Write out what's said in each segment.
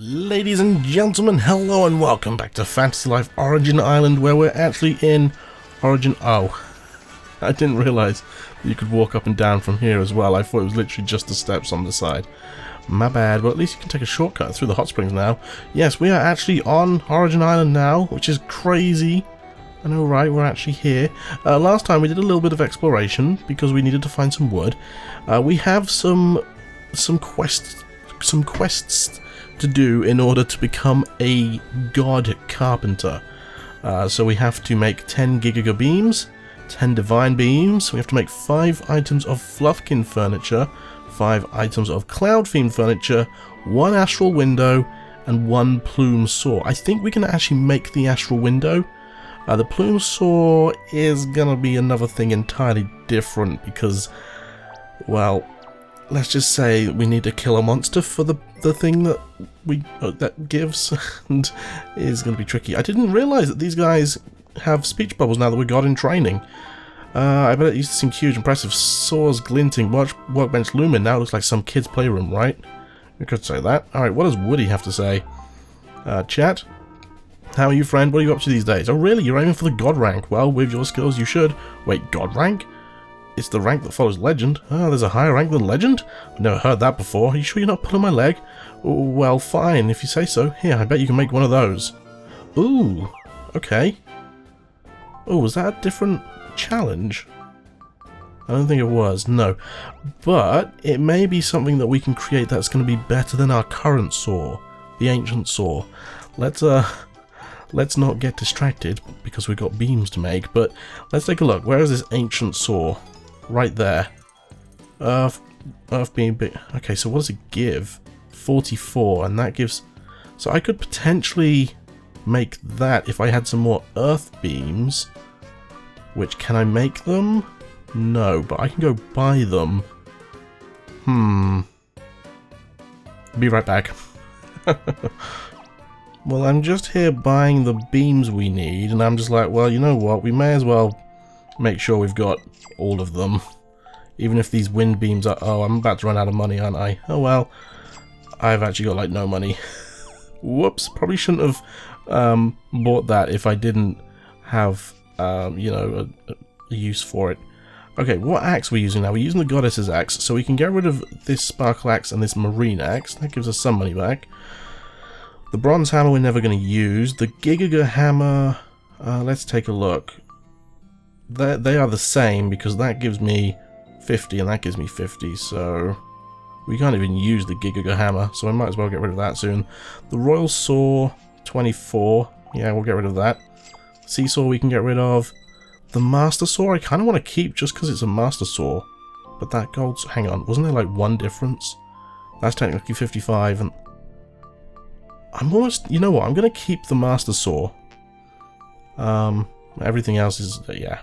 Ladies and gentlemen, hello and welcome back to Fantasy Life Origin Island, where we're actually in Origin... Oh, I didn't realise you could walk up and down from here as well. I thought it was literally just the steps on the side. My bad, but at least you can take a shortcut through the hot springs now. Yes, we are actually on Origin Island now, which is crazy. I know, right? We're actually here. Last time we did a little bit of exploration because we needed to find some wood. We have some quests to do in order to become a god carpenter. So we have to make 10 Giga beams, 10 divine beams. We have to make 5 items of fluffkin furniture, 5 items of cloud themed furniture, 1 astral window, and 1 plume saw. I think we can actually make the astral window. The plume saw is gonna be another thing entirely different because, well, let's just say we need to kill a monster for the thing that that gives, and it is going to be tricky. I didn't realise that these guys have speech bubbles now that we got in training. I bet it used to seem huge, impressive, saws glinting, workbench looming. Now it looks like some kid's playroom, right? We could say that. Alright, what does Woody have to say? Chat? How are you, friend? What are you up to these days? Oh really, you're aiming for the god rank. Well, with your skills you should. Wait, god rank? It's the rank that follows legend. Oh, there's a higher rank than legend? I've never heard that before. Are you sure you're not pulling my leg? Oh, well, fine, if you say so. Here, I bet you can make one of those. Ooh, okay. Oh, was that a different challenge? I don't think it was, no. But it may be something that we can create that's going to be better than our current saw, the ancient saw. Let's not get distracted because we've got beams to make, but let's take a look. Where is this ancient saw? Right there. Earth being big. Okay, so what does it give? 44, and that gives... So I could potentially make that if I had some more earth beams. Which, can I make them? No, but I can go buy them. Be right back. Well, I'm just here buying the beams we need, and I'm just like, well, you know what? We may as well make sure we've got all of them. Even if these wind beams are... Oh, I'm about to run out of money, aren't I? Oh, well. I've actually got, like, no money. Whoops. Probably shouldn't have bought that if I didn't have, you know, a use for it. Okay, what axe are we using now? We're using the goddess's axe, so we can get rid of this sparkle axe and this marine axe. That gives us some money back. The bronze hammer we're never going to use. The Giga hammer, let's take a look. They are the same because that gives me 50 and that gives me 50, so we can't even use the Giga hammer, so I might as well get rid of that soon. The royal saw, 24, yeah, we'll get rid of that. Seesaw we can get rid of. The master saw I kind of want to keep just because it's a master saw, but that gold, hang on, wasn't there like 1 difference? That's technically 55, and I'm almost, you know what, I'm going to keep the master saw. Everything else is, yeah.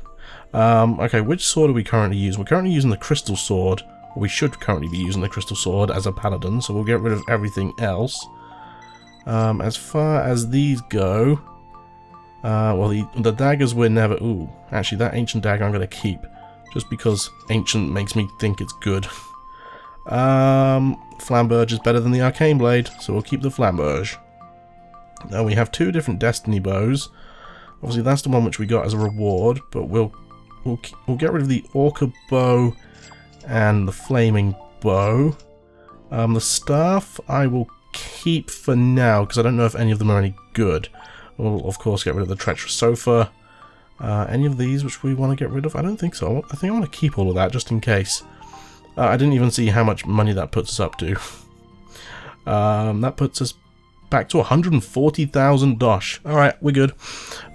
Okay, which sword are we currently using? We're currently using the crystal sword. Or we should currently be using the crystal sword as a paladin, so we'll get rid of everything else. As far as these go, well, the daggers we're never... Ooh, actually, that ancient dagger I'm going to keep, just because ancient makes me think it's good. Flamberge is better than the arcane blade, so we'll keep the flamberge. Now we have 2 different destiny bows. Obviously that's the one which we got as a reward, but we'll get rid of the orca bow and the flaming bow. The staff I will keep for now because I don't know if any of them are any good. We'll of course get rid of the treacherous sofa. Any of these which we want to get rid of? I don't think so. I think I want to keep all of that just in case. I didn't even see how much money that puts us up to. That puts us back to 140,000 dosh. Alright, we're good.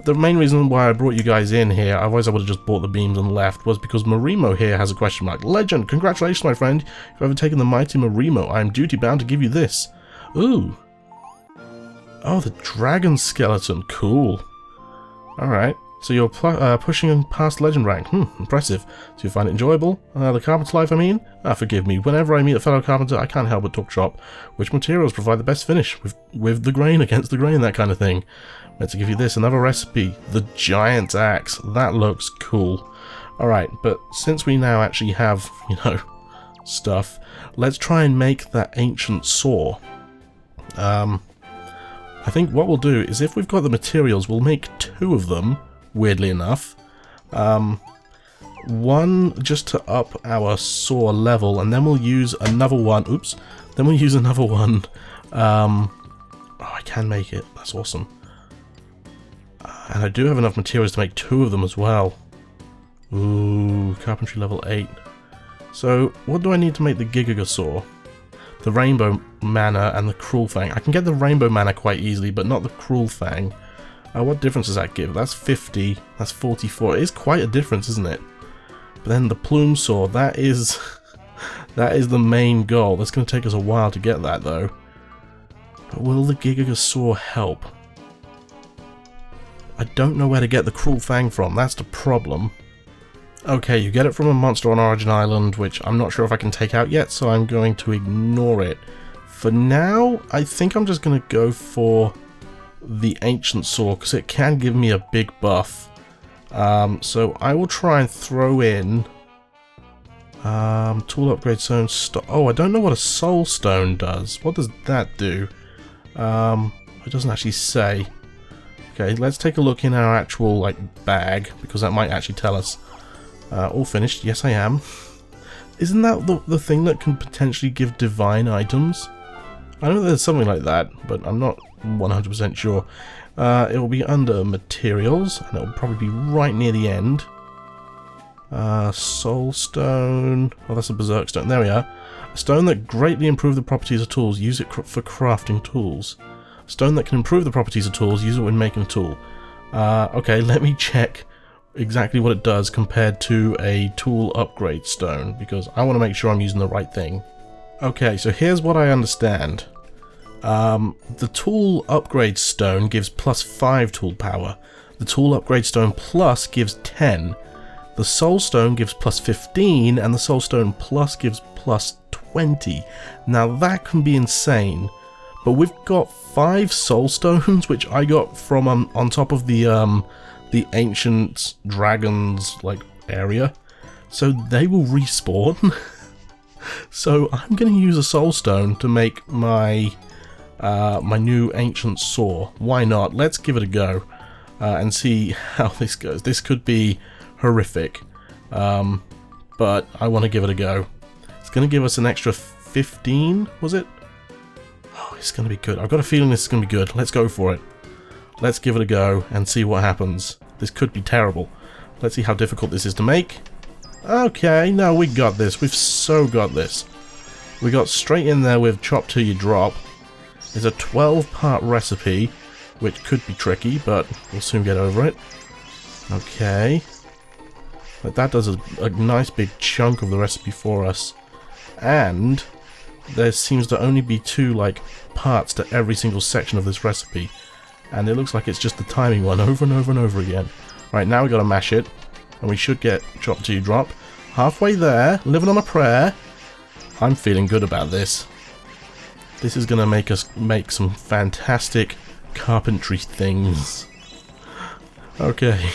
The main reason why I brought you guys in here, otherwise I would have just bought the beams and left, was because Marimo here has a question mark. Legend! Congratulations, my friend. If you've ever taken the mighty Marimo, I am duty bound to give you this. Ooh. Oh, the dragon skeleton. Cool. Alright. So you're pushing past legend rank. Impressive. So you find it enjoyable? The carpenter's life, I mean? Forgive me. Whenever I meet a fellow carpenter, I can't help but talk shop. Which materials provide the best finish? With the grain, against the grain, that kind of thing. Meant to give you this, another recipe. The giant axe. That looks cool. Alright, but since we now actually have, you know, stuff, let's try and make that ancient saw. I think what we'll do is if we've got the materials, we'll make 2 of them, weirdly enough. One just to up our saw level, and then we'll use another one. Oops. Then we'll use another one. Oh, I can make it. That's awesome. And I do have enough materials to make 2 of them as well. Ooh, carpentry level 8. So, what do I need to make the Giga saw? The rainbow mana and the cruel fang. I can get the rainbow mana quite easily, but not the cruel fang. What difference does that give? That's 50. That's 44. It is quite a difference, isn't it? But then the plume saw, that is the main goal. That's going to take us a while to get that, though. But will the Giga saw help? I don't know where to get the cruel fang from. That's the problem. Okay, you get it from a monster on Origin Island, which I'm not sure if I can take out yet, so I'm going to ignore it. For now, I think I'm just going to go for the Ancient Saw, because it can give me a big buff. So I will try and throw in tool upgrade stone. Oh, I don't know what a soul stone does. What does that do? It doesn't actually say. Okay, let's take a look in our actual bag, because that might actually tell us. All finished. Yes, I am. Isn't that the thing that can potentially give divine items? I know there's something like that, but I'm not 100% sure. It will be under materials, and it will probably be right near the end. Soul stone. Oh, that's a berserk stone. There we are. A stone that greatly improves the properties of tools. Use it for crafting tools. A stone that can improve the properties of tools. Use it when making a tool. Okay, let me check exactly what it does compared to a tool upgrade stone, because I want to make sure I'm using the right thing. Okay, so here's what I understand. The tool upgrade stone gives +5 tool power. The tool upgrade stone plus gives 10. The soul stone gives +15, and the soul stone plus gives +20. Now that can be insane, but we've got 5 soul stones, which I got from on top of the ancient dragons area, so they will respawn. So I'm going to use a soul stone to make my my new ancient saw. Why not? Let's give it a go and see how this goes. This could be horrific, but I want to give it a go. It's going to give us an extra 15, was it? Oh, it's going to be good. I've got a feeling this is going to be good. Let's go for it. Let's give it a go and see what happens. This could be terrible. Let's see how difficult this is to make. Okay, no, we got this. We've so got this. We got straight in there with chop till you drop. It's a 12-part recipe, which could be tricky, but we'll soon get over it. Okay. But that does a nice big chunk of the recipe for us. And there seems to only be 2 parts to every single section of this recipe. And it looks like it's just the timing one over and over and over again. Right, now we gotta mash it, and we should get chop till you drop. Halfway there, living on a prayer. I'm feeling good about this. This is gonna make us make some fantastic carpentry things. Okay.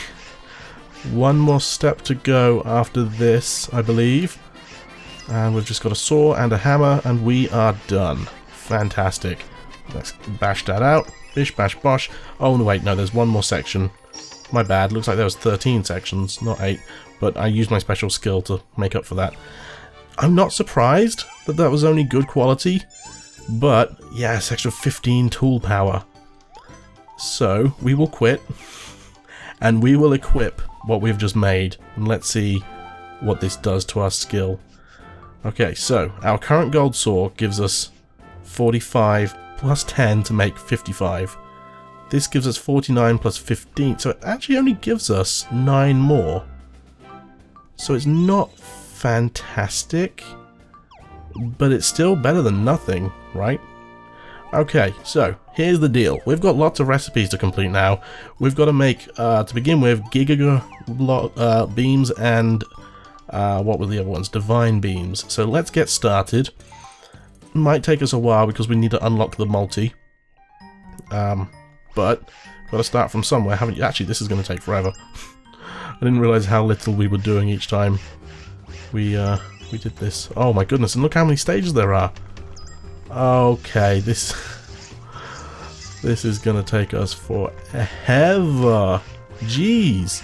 One more step to go after this, I believe. And we've just got a saw and a hammer, and we are done. Fantastic. Let's bash that out. Bish, bash, bosh. Oh, no, wait, no, there's one more section. My bad. Looks like there was 13 sections, not 8. But I used my special skill to make up for that. I'm not surprised that that was only good quality. But, yes, extra 15 tool power. So, we will quit. And we will equip what we've just made. And let's see what this does to our skill. Okay, so, our current gold saw gives us 45 plus 10 to make 55. This gives us 49 plus 15, so it actually only gives us 9 more. So it's not fantastic, but it's still better than nothing, right? Okay, so here's the deal. We've got lots of recipes to complete now. We've got to make, to begin with, Giga beams and what were the other ones? Divine beams. So let's get started. Might take us a while because we need to unlock the multi. But got to start from somewhere, haven't you? Actually, this is going to take forever. I didn't realize how little we were doing each time we did this. Oh my goodness! And look how many stages there are. Okay, this This is gonna take us forever. Jeez.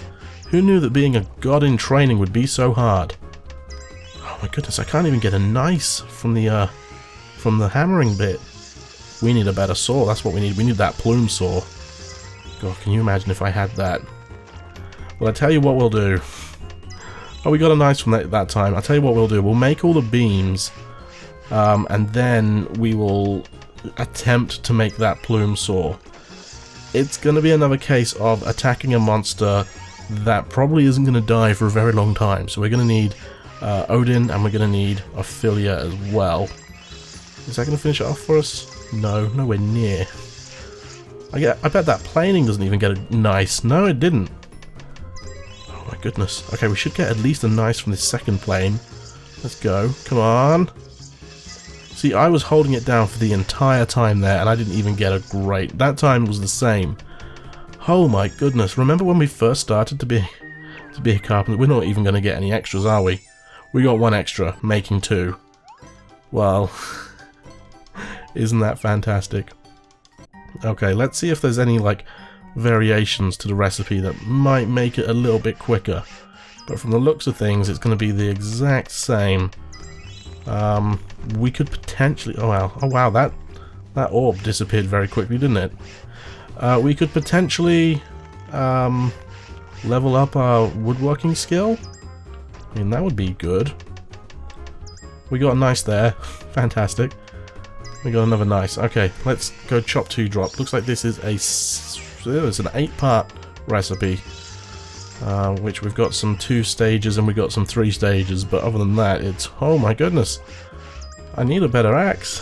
Who knew that being a god in training would be so hard? Oh my goodness, I can't even get a nice from the hammering bit. We need a better saw, that's what we need. We need that plume saw. God, can you imagine if I had that? Well, I tell you what we'll do. Oh, we got a nice from that time. I'll tell you what we'll do. We'll make all the beams, and then we will attempt to make that plume saw. It's going to be another case of attacking a monster that probably isn't going to die for a very long time. So we're going to need Odin, and we're going to need Ophelia as well. Is that going to finish it off for us? No, nowhere near. I bet that planing doesn't even get a nice. No, it didn't. Oh my goodness. Okay, we should get at least a nice from this second plane. Let's go. Come on. See, I was holding it down for the entire time there, and I didn't even get a great. That time was the same. Oh my goodness. Remember when we first started to be a carpenter? We're not even going to get any extras, are we? We got one extra, making two. Well, isn't that fantastic? Okay, let's see if there's any, like, variations to the recipe that might make it a little bit quicker. But from the looks of things, it's going to be the exact same. We could potentially... Oh wow, that orb disappeared very quickly, didn't it? We could potentially level up our woodworking skill. I mean, that would be good. We got a nice there. Fantastic. We got another nice. Okay, let's go chop 2 drop. Looks like this is it's an 8-part recipe, which we've got some 2 stages and we've got some 3 stages. But other than that, it's, oh my goodness, I need a better axe.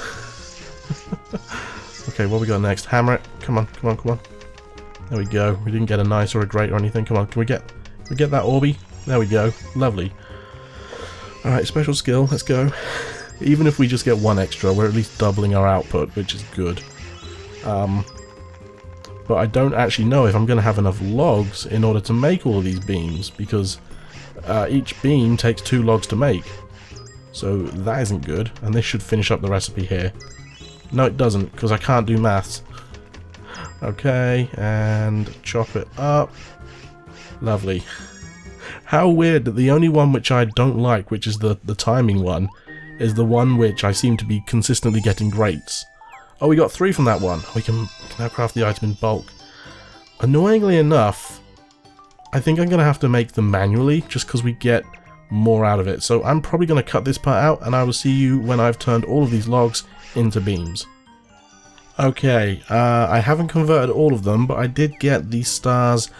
Okay, what we got next? Hammer it. Come on, come on, come on. There we go. We didn't get a nice or a great or anything. Come on, can we get that Orby? There we go. Lovely. All right, special skill. Let's go. Even if we just get 1 extra, we're at least doubling our output, which is good. But I don't actually know if I'm going to have enough logs in order to make all of these beams, because each beam takes 2 logs to make. So that isn't good, and this should finish up the recipe here. No, it doesn't, because I can't do maths. Okay, and chop it up. Lovely. How weird that the only one which I don't like, which is the timing one, is the one which I seem to be consistently getting greats. Oh, we got 3 from that one. We can now craft the item in bulk. Annoyingly enough, I think I'm going to have to make them manually, just because we get more out of it. So I'm probably going to cut this part out, and I will see you when I've turned all of these logs into beams. Okay, I haven't converted all of them, but I did get the stars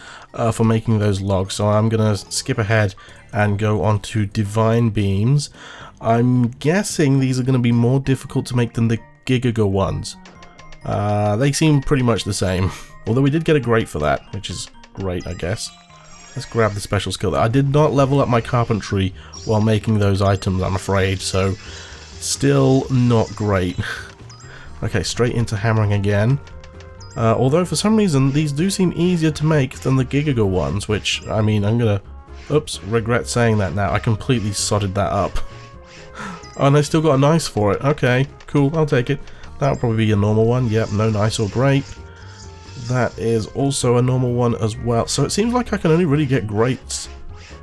for making those logs, so I'm going to skip ahead and go on to divine beams. I'm guessing these are going to be more difficult to make than the Gigaga ones. They seem pretty much the same, although we did get a great for that, which is great, I guess. Let's grab the special skill. I did not level up my carpentry while making those items, I'm afraid, so still not great. Okay, straight into hammering again. Although for some reason these do seem easier to make than the Gigaga ones, which, I mean, I'm gonna, oops, regret saying that now. I completely sodded that up. Oh, and I still got a nice for it. Okay, cool, I'll take it. That'll probably be a normal one. Yep, no nice or great. That is also a normal one as well. So it seems like I can only really get greats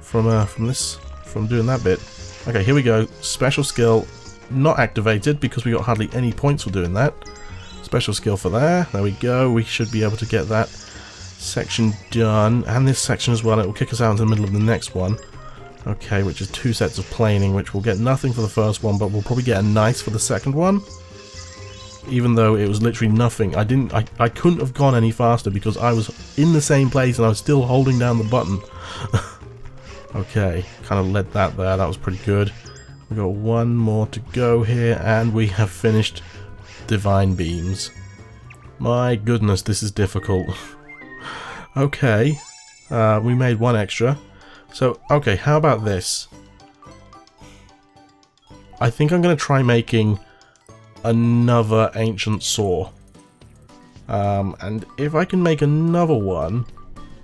from doing that bit. Okay, here we go. Special skill not activated because we got hardly any points for doing that. Special skill for there. There we go. We should be able to get that section done, and this section as well. It will kick us out into the middle of the next one. Okay, which is 2 sets of planing, which will get nothing for the first one, but we'll probably get a nice for the second one. Even though it was literally nothing. I couldn't have gone any faster because I was in the same place and I was still holding down the button. Okay, kind of led that there. That was pretty good. We've got 1 more to go here, and we have finished divine beams. My goodness, this is difficult. Okay, we made 1 extra. So, okay, how about this? I think I'm going to try making another ancient saw. And if I can make another one,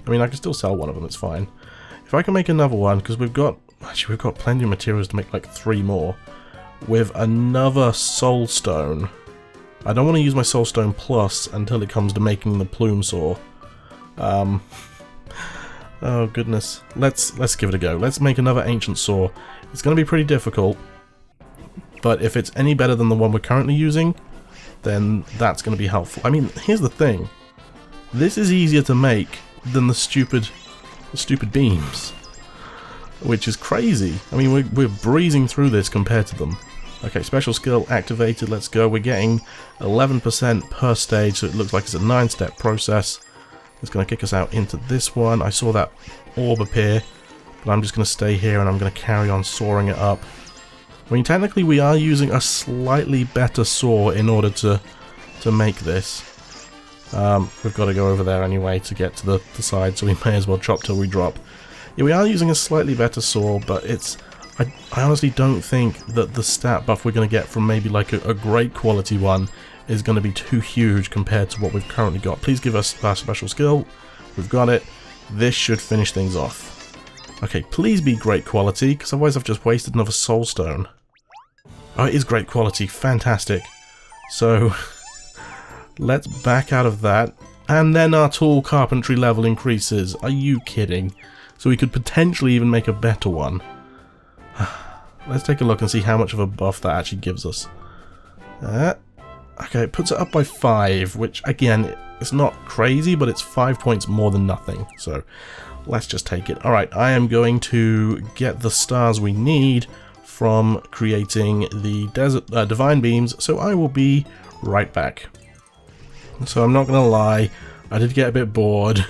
I mean, I can still sell one of them, it's fine. If I can make another one, because we've got plenty of materials to make like 3 more, with another soul stone, I don't want to use my soulstone plus until it comes to making the plume saw. Oh goodness. Let's give it a go. Let's make another ancient saw. It's going to be pretty difficult, but if it's any better than the one we're currently using, then that's going to be helpful. I mean, here's the thing. This is easier to make than the stupid beams, which is crazy. I mean, we're breezing through this compared to them. Okay, special skill activated. Let's go. We're getting 11% per stage, so it looks like it's a 9-step process. It's going to kick us out into this one. I saw that orb appear, but I'm just going to stay here and I'm going to carry on sawing it up. I mean, technically we are using a slightly better saw in order to make this. We've got to go over there anyway to get to the side, so we may as well chop till we drop. Yeah, we are using a slightly better saw, but it's... I honestly don't think that the stat buff we're going to get from maybe like a great quality one is going to be too huge compared to what we've currently got. Please give us our special skill. We've got it. This should finish things off. Okay, please be great quality, because otherwise I've just wasted another soul stone. Oh, it is great quality. Fantastic. So, let's back out of that. And then our tool carpentry level increases. Are you kidding? So we could potentially even make a better one. Let's take a look and see how much of a buff that actually gives us. Okay, it puts it up by 5, which again, it's not crazy, but it's 5 points more than nothing. So let's just take it. Alright, I am going to get the stars we need from creating the divine beams, so I will be right back. So I'm not going to lie, I did get a bit bored,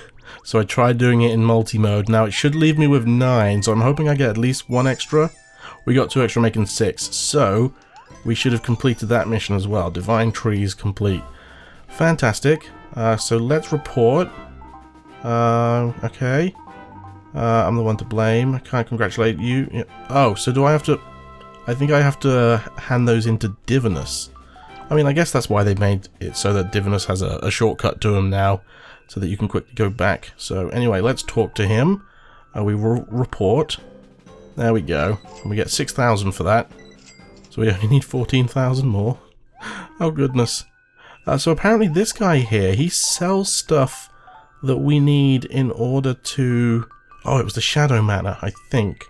so I tried doing it in multi-mode. Now it should leave me with 9, so I'm hoping I get at least 1 extra. We got 2 extra, making 6, so we should have completed that mission as well. Divine trees complete. Fantastic. So let's report. Okay. I'm the one to blame. I can't congratulate you. Yeah. Oh, so do I have to... I think I have to hand those into Divinus. I mean, I guess that's why they made it so that Divinus has a shortcut to him now, so that you can quickly go back. So anyway, let's talk to him. We will report. There we go. And we get 6,000 for that. So we only need 14,000 more. Oh goodness. So apparently this guy here, he sells stuff that we need in order to... Oh, it was the shadow matter, I think.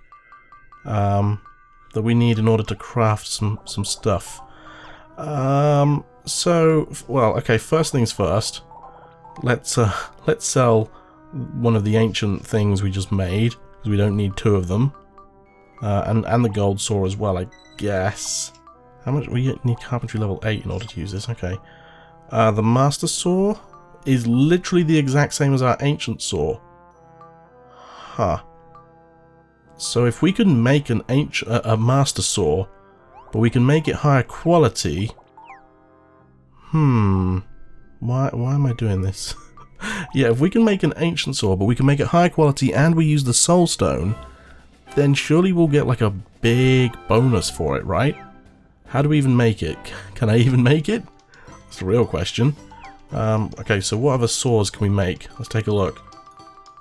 That we need in order to craft some stuff. So, well, okay, first things first. Let's sell one of the ancient things we just made, because we don't need 2 of them. And the gold saw as well, I guess. How much? We need carpentry level 8 in order to use this, okay. The master saw is literally the exact same as our ancient saw. Huh. So if we can make a master saw, but we can make it higher quality... Why am I doing this? Yeah, if we can make an ancient saw, but we can make it higher quality and we use the soul stone, then surely we'll get like a big bonus for it, right? How do we even make it? Can I even make it? That's the real question. Okay, so what other saws can we make? Let's take a look.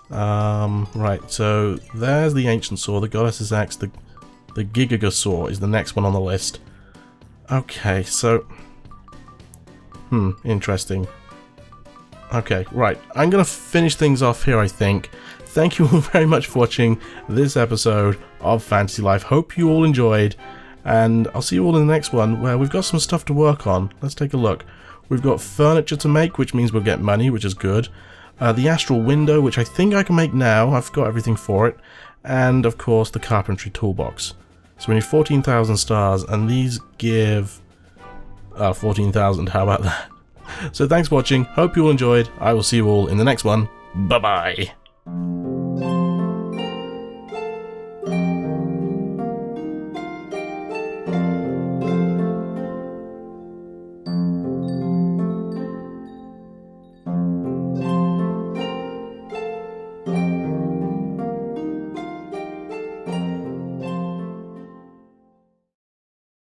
Right, so there's the ancient saw, the goddess's axe, the Gigaga saw is the next one on the list. Okay, so... interesting. Okay, right, I'm gonna finish things off here, I think. Thank you all very much for watching this episode of Fantasy Life. Hope you all enjoyed, and I'll see you all in the next one, where we've got some stuff to work on. Let's take a look. We've got furniture to make, which means we'll get money, which is good. The astral window, which I think I can make now. I've got everything for it. And, of course, the carpentry toolbox. So we need 14,000 stars, and these give... 14,000, how about that? So thanks for watching, hope you all enjoyed. I will see you all in the next one. Bye-bye.